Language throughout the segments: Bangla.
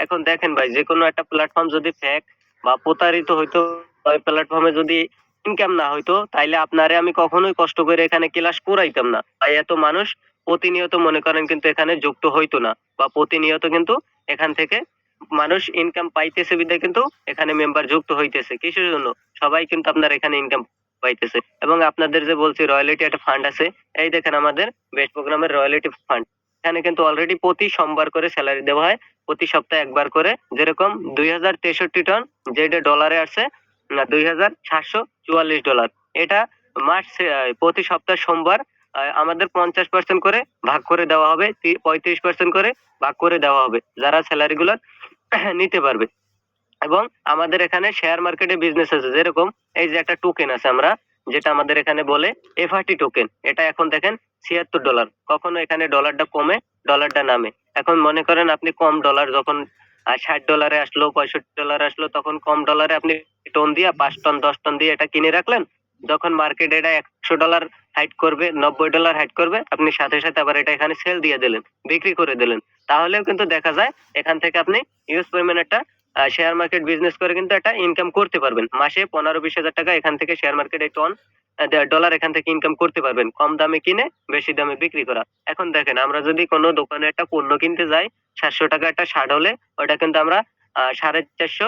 এখন দেখেন ভাই, যে কোনো একটা প্ল্যাটফর্ম যদি ফেক বা প্রতারিত হইতো, ওই প্ল্যাটফর্মে যদি ইনকাম না হইতো, তাইলে আপনারে আমি কখনোই কষ্ট করে এখানে ক্লাস করাইতাম না। তাই এত মানুষ প্রতিনিয়ত মনে করেন কিন্তু এখানে যুক্ত হইতো না, বা প্রতিনিয়ত কিন্তু এখান থেকে মানুষ ইনকাম পাইতেছে বিধায় কিন্তু এখানে মেম্বার যুক্ত হইতেছে। কিসের জন্য? সবাই কিন্তু আপনার এখানে ইনকাম পাইতেছে। এবং আপনাদের যে বলছি রয়্যালিটি একটা ফান্ড আছে, এই দেখেন আমাদের বেস্ট প্রোগ্রামের রয়্যালিটি ফান্ড। এখানে কিন্তু অলরেডি প্রতি সোমবার করে স্যালারি দেওয়া হয়, প্রতি সপ্তাহে একবার করে। যেরকম 2063 টন, যেটা ডলারে আসছে $2744। এটা মাস প্রতি সপ্তাহ সোমবার আমাদের 50% করে ভাগ করে দেওয়া হবে, 35% করে ভাগ করে দেওয়া হবে যারা স্যালারি গুলো নিতে পারবে। এবং আমাদের এখানে শেয়ার মার্কেটে বিজনেস আছে, যেরকম এই যে একটা টোকেন আছে আমরা, যেটা আমাদের এখানে বলে এফআরটি টোকেন। এটা এখন দেখেন $76। কখনো এখানে ডলারটা কমে, ডলারটা নামে। এখন মনে করেন আপনি কম ডলার যখন $60 আসলো, $65 আসলো, তখন কম ডলারে আপনি টন দিয়ে 5 টন 10 টন দিয়ে এটা কিনে রাখলেন। যখন মার্কেট এটা $100 হাইট করবে, $90 হাইট করবে, আপনি সাথে সাথে আবার এটা এখানে সেল দিয়ে দিলেন, বিক্রি করে দিলেন। তাহলেও কিন্তু দেখা যায় এখান থেকে আপনি ইউজ পরিমাণ একটা শেয়ার মার্কেট বিজনেস করে কিন্তু একটা ইনকাম করতে পারবেন। মাসে 15-20 হাজার টাকা এখান থেকে শেয়ার মার্কেটে টন ডলার এখান থেকে ইনকাম করতে পারবেন, কম দামে কিনে বেশি দামে বিক্রি করা। এখন দেখেন, আমরা যদি কোনো দোকানে একটা পণ্য কিনতে যাই, 700 টাকা একটা শার্ট হলে ওটা কিন্তু আমরা 450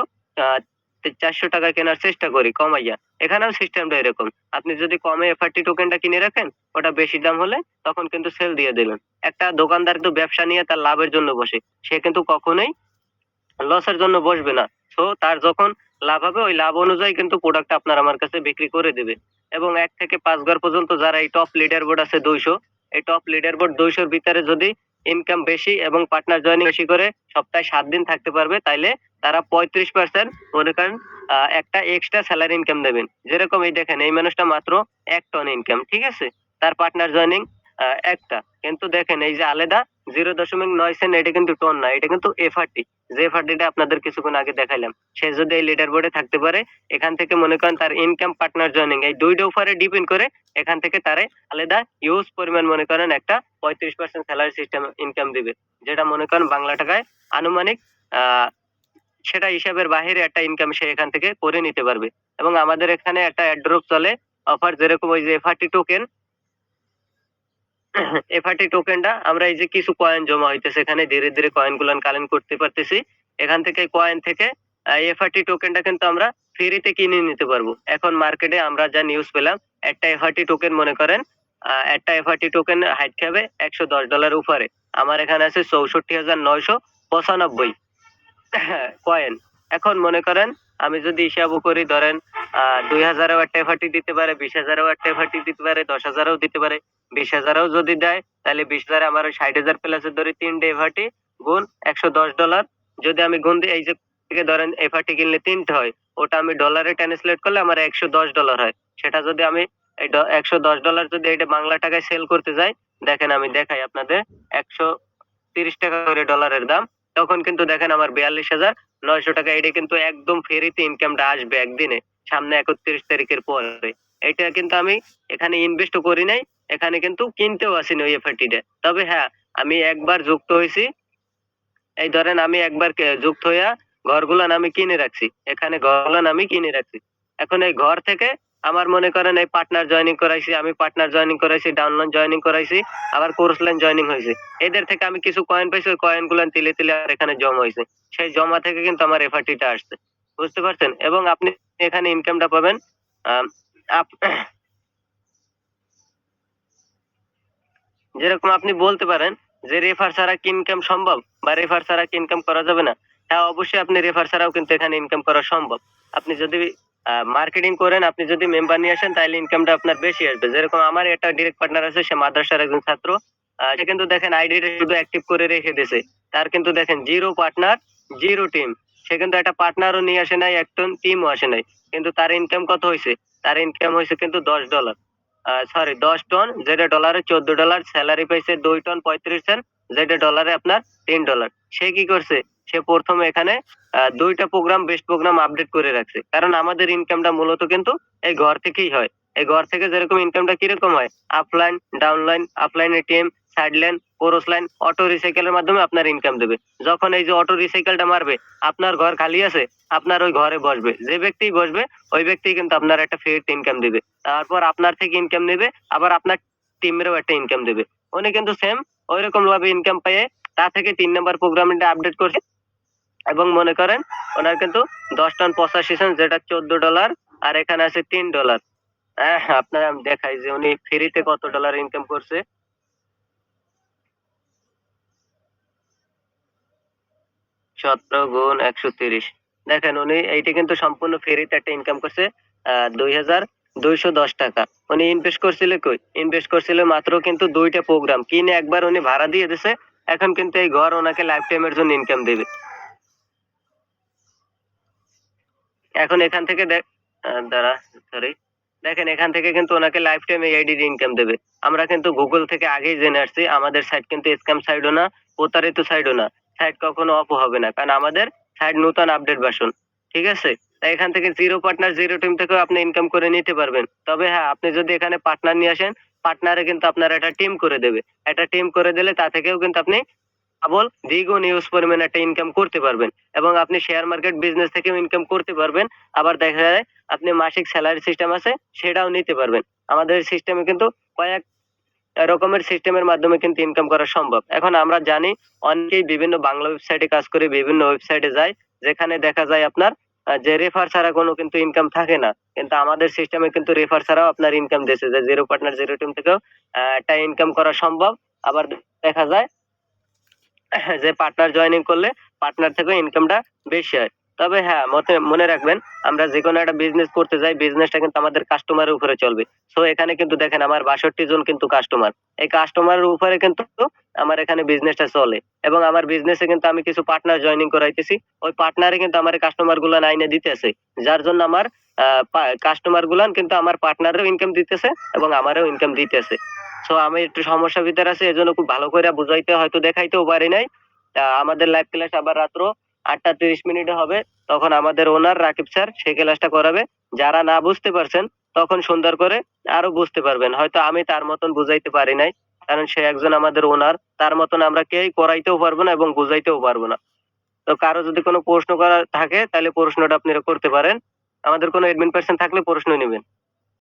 400 টাকা কেনার চেষ্টা করি কমাইয়া। এখানেও সিস্টেমটা এরকম। আপনি যদি কমে এফআরটি টোকেনটা কিনে রাখেন, ওটা বেশি দাম হলে তখন কিন্তু সেল দিয়ে দিলেন। একটা দোকানদার তো ব্যবসা নিয়ে তার লাভের জন্য বসে, সে কিন্তু কখনোই লসের জন্য বসবে না। সো তার যখন লাভ হবে, ওই লাভ অনুযায়ী কিন্তু প্রোডাক্ট আপনার আমার কাছে বিক্রি করে দেবে। এবং 1 থেকে 5 ঘর পর্যন্ত যারা এই টপ লিডার বোর্ড আছে 200, এই টপ লিডার বোর্ড 200 র ভিতরে যদি ইনকাম বেশি এবং পার্টনার জয়েনিং বেশি করে সপ্তাহে 7 দিন থাকতে পারবে, তাইলে তারা 35% মনে করেন একটা এক্সট্রা স্যালারি ইনকাম দেবেন। যেরকম এই দেখেন, এই মানুষটা মাত্র 1 টন ইনকাম, ঠিক আছে? তার পার্টনার জয়েনিং একটা। কিন্তু দেখেন এই যে আলাদা 0.9 সেন্ট, এটা কিন্তু টন না, এটা কিন্তু এফআরটি। যে এফআরটিটা আপনাদের কিছুক্ষণ আগে দেখাইলাম, সে যদি এই লিডার বোর্ডে থাকতে পারে, এখান থেকে মনে করেন তার ইনকাম, পার্টনার জয়েনিং, এই দুইটা উপরে ডিপেন্ড করে এখান থেকে তারে আলাদা ইউজ পরিমাণ মনে করেন একটা 35% স্যালারি সিস্টেম ইনকাম দিবে, যেটা মনে করেন বাংলা টাকায় আনুমানিক আহ সেটা হিসাবের বাহিরে একটা ইনকাম সে এখান থেকে করে নিতে পারবে। এবং আমাদের এখানে একটা অ্যাড্রপ চলে, অফার, যেরকম ওই যে এফআরটি টোকেন। এফআরটি টোকেনটা আমরা এই যে কিছু কয়েন জমা হইতেছে এখানে, ধীরে ধীরে কয়েন গুলান কালেক্ট করতে পারতেছি। এখান থেকে কয়েন থেকে এফআরটি টোকেনটা কিন্তু আমরা ফ্রিতে কিনে নিতে পারবো। এখন মার্কেটে আমরা যা নিউজ পেলাম, একটা এফআরটি টোকেন মনে করেন একটা এফআরটি টোকেন হাইট খাবে $110 উপরে। আমার এখানে আছে 64,995 কয়েন। এখন মনে করেন আমি যদি হিসাবও করি, ধরেন 2000-এও একটা এফআরটি দিতে পারে, 20,000-এও একটা এফআরটি দিতে পারে, 10,000-এও দিতে পারে। 20,000-এও যদি দেয়, তাহলে 20,000 আমার 60,000 প্লাসে ধরি 3টে এফআরটি গুণ $110। যদি আমি গুণ দিই, এই যে থেকে ধরেন এফআরটি কিনলে 3টে হয়, ওটা আমি ডলারে ট্রান্সলেট করলে আমার $110 হয়। সেটা যদি আমি এই $110 যদি এটা বাংলা টাকায় সেল করতে যাই, দেখেন আমি দেখাই আপনাদের, 130 টাকা করে ডলারের দাম। তখন কিন্তু দেখেন আমার 42,900 টাকা। এটা কিন্তু একদম ফ্রিতে ইনকামটা আসবে একদিনে, সামনে 31 তারিখের পরে। এটা কিন্তু আমি এখানে ইনভেস্ট করি নাই, এখানে কিন্তু কিনতেও আসিনি ওই এফআরটিটা। তবে হ্যাঁ, আমি একবার যুক্ত হয়েছি। এই ধরেন আমি একবার যুক্ত হইয়া ঘরগুলান আমি কিনে রাখছি, এখানে ঘরগুলান আমি কিনে রাখছি। এখন এই ঘর থেকে আমার মনে করেন এই পার্টনার জয়েনিং করাইছি, আমি পার্টনার জয়েনিং করাইছি, ডাউনলাইন জয়েনিং করাইছি, আবার কোর্স লাইন জয়েনিং হয়েছে। এদের থেকে আমি কিছু কয়েন পাইছি, ওই কয়েন গুলান তিলে তিলে আর এখানে জমা হয়েছে। সেই জমা থেকে কিন্তু আমার এফআরটিটা আসছে, বুঝতে পারছেন? এবং আপনি এখানে ইনকামটা পাবেন। আহ, আপ- যেরকম আপনি বলতে পারেন যে রেফার ছাড়া কি ইনকাম সম্ভব, বা রেফার ছাড়া কি ইনকাম করা যাবে না? হ্যাঁ, অবশ্যই আপনি রেফার ছাড়াও কিন্তু এখানে ইনকাম করা সম্ভব। আপনি যদি মার্কেটিং করেন, আপনি যদি মেম্বার নিয়ে আসেন, তাহলে ইনকামটা আপনার বেশি আসবে। যেরকম আমার একটা ডিরেক্ট পার্টনার আছে, সে মাদ্রাসার একজন ছাত্র। সে কিন্তু দেখেন আইডিটা শুধু অ্যাক্টিভ করে রেখে দিয়েছে। তার কিন্তু দেখেন জিরো পার্টনার, জিরো টিম। সে কিন্তু একটা পার্টনারও নিয়ে আসে নাই, একটা টিমও আসে নাই। কিন্তু তার ইনকাম কত হয়েছে? তার ইনকাম হয়েছে কিন্তু $10। সরি, 10 টন, যেটা ডলারে $14। স্যালারি পাইছে 2 টন 35 সেন্ট, যেটা ডলারে আপনার $10। সে কি করছে? সে প্রথমে এখানে 2টা প্রোগ্রাম, বেস্ট প্রোগ্রাম আপডেট করে রাখছে। কারণ আমাদের ইনকামটা মূলত কিন্তু এই ঘর থেকেই হয়। এই ঘর থেকে যেরকম ইনকামটা কিরকম হয়, আপলাইন ডাউনলাইন, আপলাইনে team, side line, cross line, auto রিসাইকেলের মাধ্যমে আপনার ইনকাম দেবে। যখন এই যে অটো রিসাইকেলটা মারবে, আপনার ঘর খালি আছে, আপনার ওই ঘরে বসবে। যে ব্যক্তি বসবে ওই ব্যক্তি কিন্তু আপনার একটা ফ্রি ইনকাম দিবে। তারপর আপনার থেকে ইনকাম নেবে, আবার আপনার টিমেরও একটা ইনকাম দেবে। উনি কিন্তু সেম ওইরকম ভাবে ইনকাম পেয়ে তা থেকে ৩ নাম্বার প্রোগ্রামিংটা আপডেট করছে এবং মনে করেন ওনার কিন্তু 10 টন 85 সেন্ট যেটা $14 আর এখানে আছে $3। আপনার আমি দেখাই যে উনি ফ্রিতে কত ডলার ইনকাম করছে। 17 গুণ 130। দেখেন উনি এইটা কিন্তু সম্পূর্ণ ফ্রিতে একটা ইনকাম করছে ২,২১০ টাকা। উনি ইনভেস্ট করছিল কই? ইনভেস্ট করছিল মাত্র কিন্তু ২টা প্রোগ্রাম কিনে একবার উনি ভাড়া দিয়ে দিছে। এখন কিন্তু এই ঘর ওনাকে লাইফ টাইমের জন্য ইনকাম দেবে। এখন এখান থেকে দাঁড়া, সরি। দেখেন এখান থেকে কিন্তু ওনাকে লাইফ টাইম এআইডি ইনকাম দেবে। আমরা কিন্তু গুগল থেকে আগেই জেনে আসছি আমাদের সাইট কিন্তু স্ক্যাম সাইটও না, প্রতারিত সাইটও না। সাইট কখনো অফ হবে না। কারণ আমাদের সাইট নতুন আপডেট ভার্সন। ঠিক আছে? তাই এখান থেকে জিরো পার্টনার জিরো টিম থেকেও আপনি ইনকাম করে নিতে পারবেন। তবে হ্যাঁ, আপনি যদি এখানে পার্টনার নিয়ে আসেন, পার্টনারে কিন্তু আপনার একটা টিম করে দেবে। একটা টিম করে দিলে তা থেকেও কিন্তু আপনি ডাবল দ্বিগুণ হিউজ পরিমাণে একটা ইনকাম করতে পারবেন এবং আপনি শেয়ার মার্কেট বিজনেস থেকেও ইনকাম করতে পারবেন। আবার দেখা যায় আপনি মাসিক স্যালারি সিস্টেম আছে সেটাও নিতে পারবেন। আমাদের সিস্টেমে কিন্তু কয়েক রকমের সিস্টেমের মাধ্যমে কিন্তু ইনকাম করা সম্ভব। এখন আমরা জানি অনেকেই বিভিন্ন বাংলা ওয়েবসাইটে কাজ করে বিভিন্ন ওয়েবসাইটে যায় যেখানে দেখা যায় আপনার যে রেফার ছাড়া কোনো কিন্তু ইনকাম থাকে না। কিন্তু আমাদের সিস্টেমে কিন্তু রেফার ছাড়াও আপনার ইনকাম দিচ্ছে যে জিরো পার্টনার জিরো টিম থেকেও একটা ইনকাম করা সম্ভব। আবার দেখা যায় যে পার্টনার জয়েনিং করলে পার্টনার থেকেও ইনকামটা বেশি হয়। তবে হ্যাঁ, মনে রাখবেন আমরা যেকোনো একটা বিজনেস করতে যাই, বিজনেসটা কিন্তু আমাদের কাস্টমারের উপরে চলবে। সো এখানে কিন্তু দেখেন আমার ৬২ জন কিন্তু কাস্টমার। এই কাস্টমারের উপরে কিন্তু আমার এখানে বিজনেসটা চলে এবং আমার বিজনেসে কিন্তু আমি কিছু পার্টনার জয়েনিং করাইতেছি। ওই পার্টনারে কিন্তু আমার কাস্টমার গুলান আইনে দিতেছে। যার জন্য আমার কাস্টমার গুলান কিন্তু আমার পার্টনারেরও ইনকাম দিতেছে এবং আমারও ইনকাম দিতেছে। সো আমি একটু সমস্যার ভিতরে আছি এজন্য খুব ভালো করে বুঝাইতে হয়তো দেখাইতেও পারি নাই। আমাদের লাইভ ক্লাস আবার রাত্র ৮টা ৩০ মিনিটে হবে। তখন আমাদের ওনার রাকিব স্যার সেই ক্লাসটা করাবে। যারা না বুঝতে পারছেন তখন সুন্দর করে আরো বুঝতে পারবেন। হয়তো আমি তার মতন বুঝাইতে পারি নাই। কারণ সে একজন আমাদের ওনার। তার মতন আমরা কেউই করাইতেও পারবো না এবং বুঝাইতেও পারবো না। তো কারো যদি কোনো প্রশ্ন করার থাকে তাহলে প্রশ্নটা আপনারা করতে পারেন। আমাদের কোনো এডমিন পারসন থাকলে প্রশ্ন নিবেন।